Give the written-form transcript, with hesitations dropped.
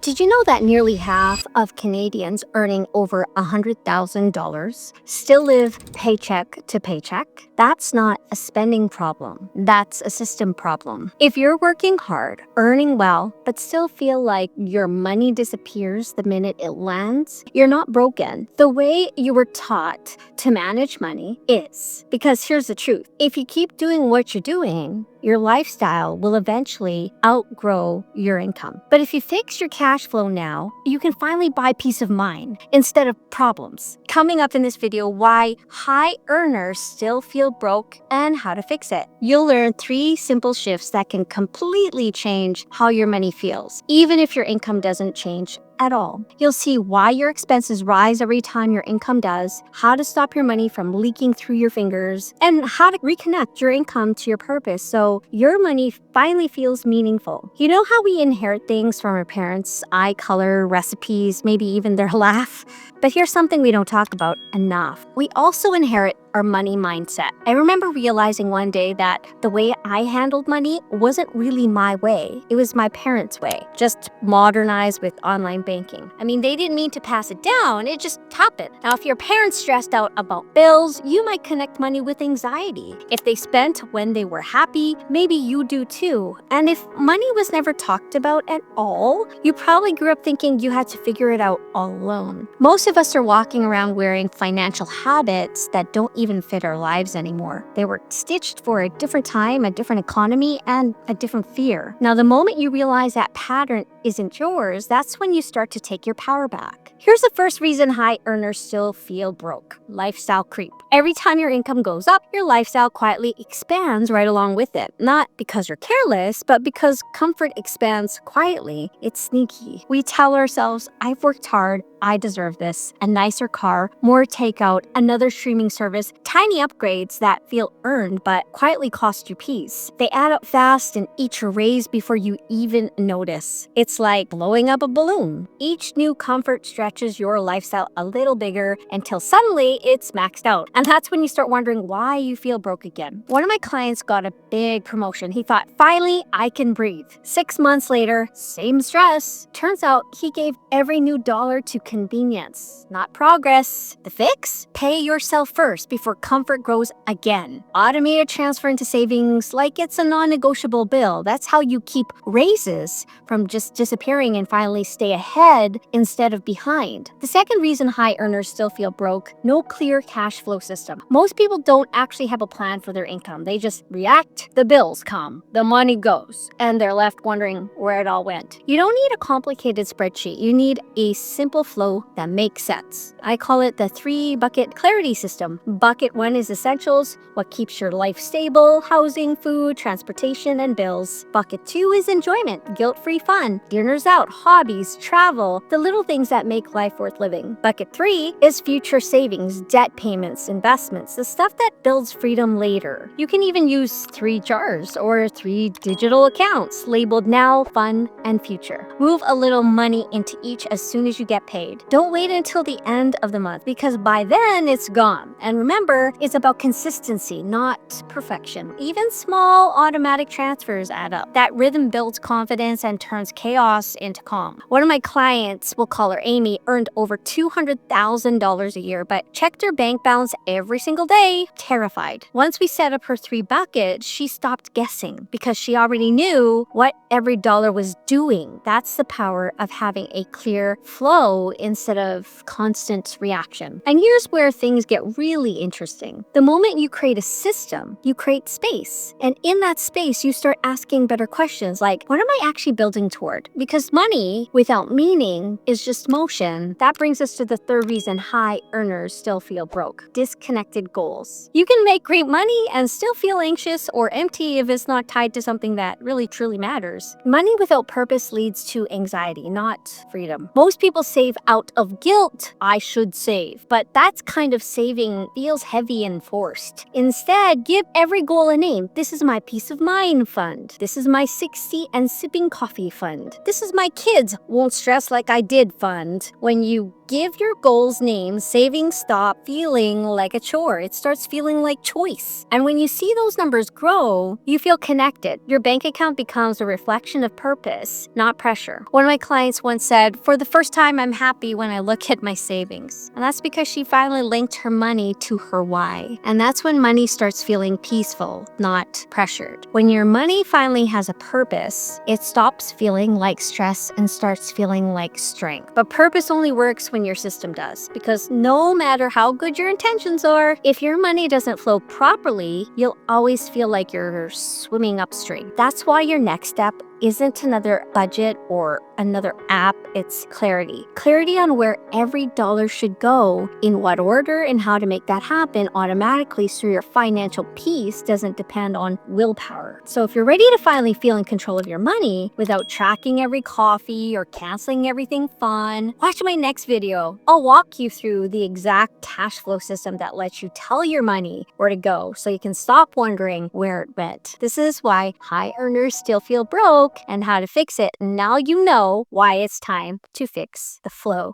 Did you know that nearly half of Canadians earning over $100,000 still live paycheck to paycheck? That's not a spending problem. That's a system problem. If you're working hard, earning well, but still feel like your money disappears the minute it lands, you're not broken. The way you were taught to manage money is. Because here's the truth. If you keep doing what you're doing, your lifestyle will eventually outgrow your income. But if you fix your cash flow now, you can finally buy peace of mind instead of problems. Coming up in this video, why high earners still feel broke and how to fix it. You'll learn 3 simple shifts that can completely change how your money feels, even if your income doesn't change at all. You'll see why your expenses rise every time your income does, how to stop your money from leaking through your fingers, and how to reconnect your income to your purpose so your money finally feels meaningful. You know how we inherit things from our parents, eye color, recipes, maybe even their laugh? But here's something we don't talk about enough. We also inherit our money mindset. I remember realizing one day that the way I handled money wasn't really my way. It was my parents' way, just modernized with online banking. I mean, they didn't mean to pass it down, it just happened. Now, if your parents stressed out about bills, you might connect money with anxiety. If they spent when they were happy, maybe you do too. And if money was never talked about at all, you probably grew up thinking you had to figure it out all alone. Most of us are walking around wearing financial habits that don't even fit our lives anymore. They were stitched for a different time, a different economy, and a different fear. Now, the moment you realize that pattern isn't yours, that's when you start to take your power back. Here's the first reason high earners still feel broke: lifestyle creep. Every time your income goes up, your lifestyle quietly expands right along with it. Not because you're careless, but because comfort expands quietly. It's sneaky. We tell ourselves, I've worked hard, I deserve this. A nicer car, more takeout, another streaming service, tiny upgrades that feel earned but quietly cost you peace. They add up fast and eat your raise before you even notice. It's like blowing up a balloon. Each new comfort stretches your lifestyle a little bigger until suddenly it's maxed out. And that's when you start wondering why you feel broke again. One of my clients got a big promotion. He thought, finally, I can breathe. 6 months later, same stress. Turns out he gave every new dollar to convenience, not progress. The fix? Pay yourself first before comfort grows again. Automate a transfer into savings like it's a non-negotiable bill. That's how you keep raises from just disappearing and finally stay ahead instead of behind. The second reason high earners still feel broke: no clear cash flow system. Most people don't actually have a plan for their income. They just react, the bills come, the money goes, and they're left wondering where it all went. You don't need a complicated spreadsheet. You need a simple flow that makes sense. I call it the 3-bucket clarity system. Bucket 1 is essentials, what keeps your life stable: housing, food, transportation, and bills. Bucket 2 is enjoyment, guilt-free fun, dinners out, hobbies, travel, the little things that make life worth living. Bucket 3 is future savings, debt payments, investments, the stuff that builds freedom later. You can even use 3 jars or 3 digital accounts labeled now, fun, and future. Move a little money into each as soon as you get paid. Don't wait until the end of the month, because by then it's gone. And remember, it's about consistency, not perfection. Even small automatic transfers add up. That rhythm builds confidence and turns chaos into calm. One of my clients, we'll call her Amy, earned over $200,000 a year, but checked her bank balance every single day, terrified. Once we set up her 3 buckets, she stopped guessing because she already knew what every dollar was doing. That's the power of having a clear flow instead of constant reaction. And here's where things get really interesting. The moment you create a system, you create space. And in that space, you start asking better questions like, what am I actually building toward? Because money without meaning is just motion. That brings us to the third reason high earners still feel broke: disconnected goals. You can make great money and still feel anxious or empty if it's not tied to something that really truly matters. Money without purpose leads to anxiety, not freedom. Most people save out of guilt. I should save. But that's kind of saving feels heavy and forced. Instead, give every goal a name. This is my peace of mind fund. This is my 60 and sipping coffee fund. This is my kids won't stress like I did fund. When you give your goals names, savings stop feeling like a chore. It starts feeling like choice. And when you see those numbers grow, you feel connected. Your bank account becomes a reflection of purpose, not pressure. One of my clients once said, "For the first time, I'm happy when I look at my savings." And that's because she finally linked her money to her why. And that's when money starts feeling peaceful, not pressured. When your money finally has a purpose, it stops feeling like stress and starts feeling like strength. But purpose only works when your system does, because no matter how good your intentions are, if your money doesn't flow properly, you'll always feel like you're swimming upstream. That's why your next step isn't another budget or another app, it's clarity. Clarity on where every dollar should go, in what order, and how to make that happen automatically so your financial peace doesn't depend on willpower. So if you're ready to finally feel in control of your money without tracking every coffee or canceling everything fun, watch my next video. I'll walk you through the exact cash flow system that lets you tell your money where to go so you can stop wondering where it went. This is why high earners still feel broke and how to fix it. Now you know why it's time to fix the flow.